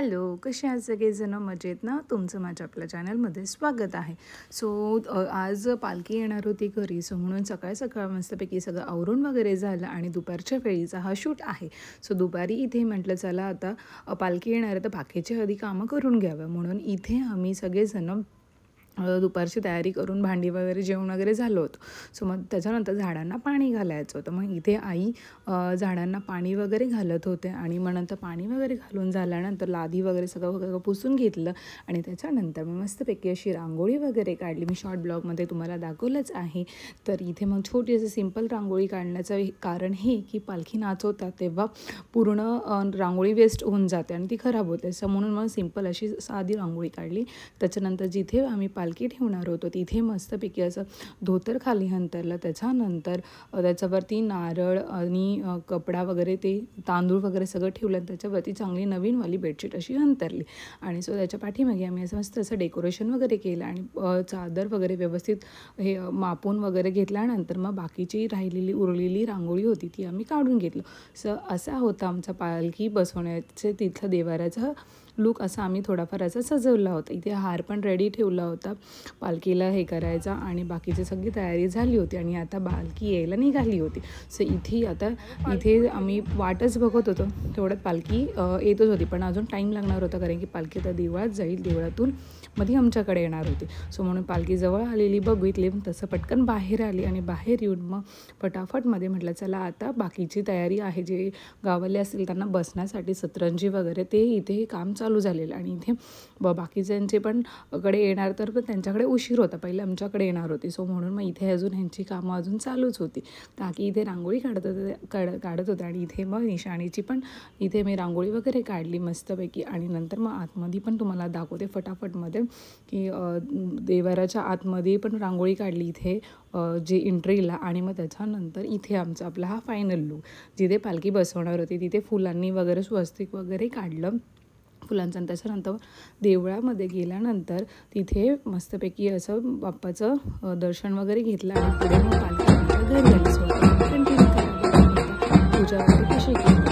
Hello, कसे आहात सगळेजण? मजेत ना? तुमचं माझ्या आपल्या चॅनलमध्ये स्वागत आहे. आज पालखी येणार होती घरी, म्हणून सकाळ मस्तपैकी सगळं आवरून वगैरे झालं आणि दुपारच्या वेळीचा हा शूट आहे. दुपारी इथे म्हटलं चला आता पालखी येणार आहे तर बाकीची आधी कामं करून घ्यावं, म्हणून इथे आम्ही सगळेजण दुपारची तयारी करून भांडी वगैरे जेवण वगैरे झालं होतं. मग त्याच्यानंतर झाडांना पाणी घालायचं होतं. मग इथे आई झाडांना पाणी वगैरे घालत होते आणि मग नंतर पाणी वगैरे घालून झाल्यानंतर लादी वगैरे सगळं पुसून घेतलं आणि त्याच्यानंतर मग मस्तपैकी अशी रांगोळी वगैरे काढली. मी शॉर्ट ब्लॉगमध्ये तुम्हाला दाखवलंच आहे. तर इथे मग छोटी अशी सिंपल रांगोळी काढण्याचं कारण हे की पालखी नाचवतात तेव्हा पूर्ण रांगोळी वेस्ट होऊन जाते आणि ती खराब होते. म्हणून मग सिंपल अशी साधी रांगोळी काढली. त्याच्यानंतर जिथे आम्ही पालखी ठेवणार होतो तिथे मस्तपैकी असं धोतर खाली अंतरलं. त्याच्यानंतर त्याच्यावरती नारळ आणि कपडा वगैरे ते तांदूळ वगैरे सगळं ठेवलं आणि त्याच्यावरती चांगली नवीनवाली बेडशीट अशी अंतरली आणि त्याच्या पाठीमागे आम्ही असं मस्त असं डेकोरेशन वगैरे केलं आणि चादर वगैरे व्यवस्थित हे मापून वगैरे घेतल्यानंतर मग बाकीची उरलेली रांगोळी होती ती आम्ही काढून घेतलं. असा होता आमचा पालखी बसवण्याचे तिथलं देवाऱ्याचा लुक. असा आम्ही थोडाफार असा सजवला होता. इथे हार पण रेडी ठेवला होता पालखीला हे करायचा आणि बाकीची सगळी तयारी झाली होती आणि आता पालखी यायला निघाली होती. इथे आम्ही वाटच बघत होतो. तेवढ्यात पालखी येतच होती पण अजून टाईम लागणार होता कारण की पालखी आता देवळात जाईल, देवळातून मध्ये आमच्याकडे येणार होती. म्हणून पालखी जवळ आलेली बघितली, तसं पटकन बाहेर आली आणि बाहेर येऊन मग फटाफटमध्ये म्हटलं चला आता बाकीची तयारी आहे. जे गावाले असतील त्यांना बसण्यासाठी सतरंजी वगैरे ते इथे काम चालू झालेलं आणि इथे बाकीच्यांचे पण कडे येणार तर त्यांच्याकडे उशीर होता, पहिले आमच्याकडे येणार होती. म्हणून मग इथे अजून ह्यांची कामं अजून चालूच होती. काकी इथे रांगोळी काढत होते आणि इथे मग निशाणीची पण इथे मी रांगोळी वगैरे काढली मस्तपैकी आणि नंतर मग आतमध्ये पण तुम्हाला दाखवते फटाफटमध्ये की देवाऱ्याच्या आतमध्ये पण रांगोळी काढली इथे जे एंट्रीला आणि मग त्याच्यानंतर इथे आमचा आपला हा फायनल लुक. जिथे पालखी बसवणार होती तिथे फुलांनी वगैरे स्वस्तिक वगैरे काढलं फुलांचं. त्याच्यानंतर देवळामध्ये गेल्यानंतर तिथे मस्तपैकी असं बाप्पाचं दर्शन वगैरे घेतलं आणि पुढे मग पालखी घरी आली. कंटिन्यू करायला पूजा वगैरे कशी केली.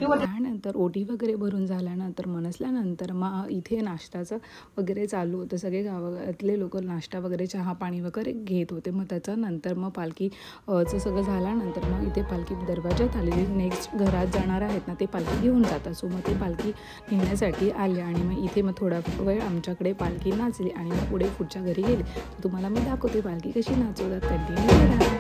त्यानंतर ओटी वगैरे भरून झाल्यानंतर मनसल्यानंतर मग इथे नाश्त्याचं वगैरे चालू होतं. सगळे गावातले लोक नाश्ता वगैरे चहा पाणी वगैरे घेत होते. मग त्याच्यानंतर मग पालखीचं सगळं झाल्यानंतर मग इथे पालखी दरवाजात आलेली. नेक्स्ट घरात जाणार आहेत ना ते पालखी घेऊन जातात. मग ते पालखी नेण्यासाठी आले आणि मग इथे मग थोडा वेळ आमच्याकडे पालखी नाचली आणि मग पुढे पुढच्या घरी गेले. तुम्हाला मी दाखवते पालखी कशी नाचवतात. कंटिन्यू करा.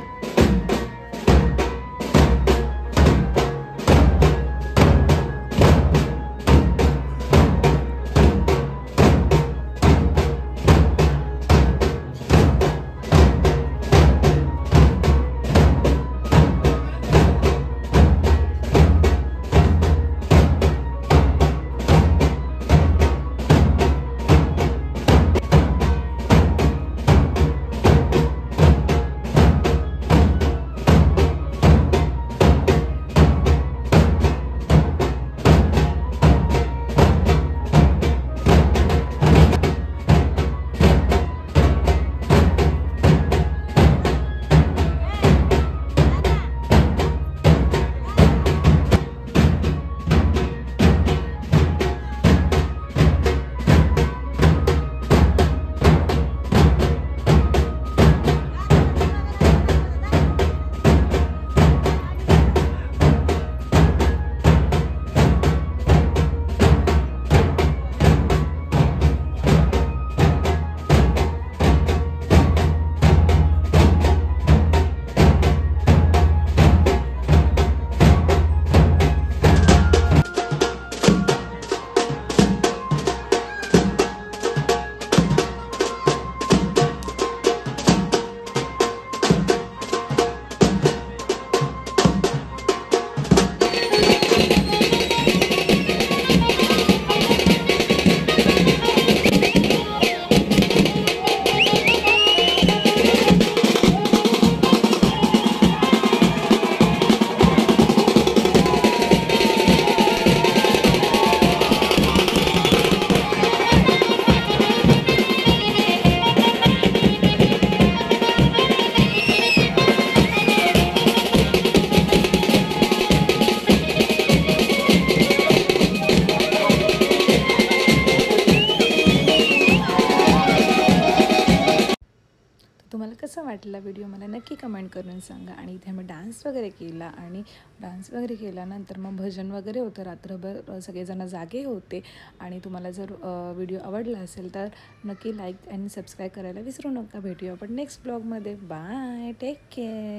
वाटला व्हिडिओ मला नक्की कमेंट करून सांगा. आणि इथे मी डान्स वगैरे केला आणि डान्स वगैरे केल्यानंतर मग भजन वगैरे होतं. रात्रभर सगळेजण जागे होते. आणि तुम्हाला जर व्हिडिओ आवडला असेल तर नक्की लाईक आणि सबस्क्राईब करायला विसरू नका. भेटूया आपण नेक्स्ट ब्लॉगमध्ये. Bye, take care.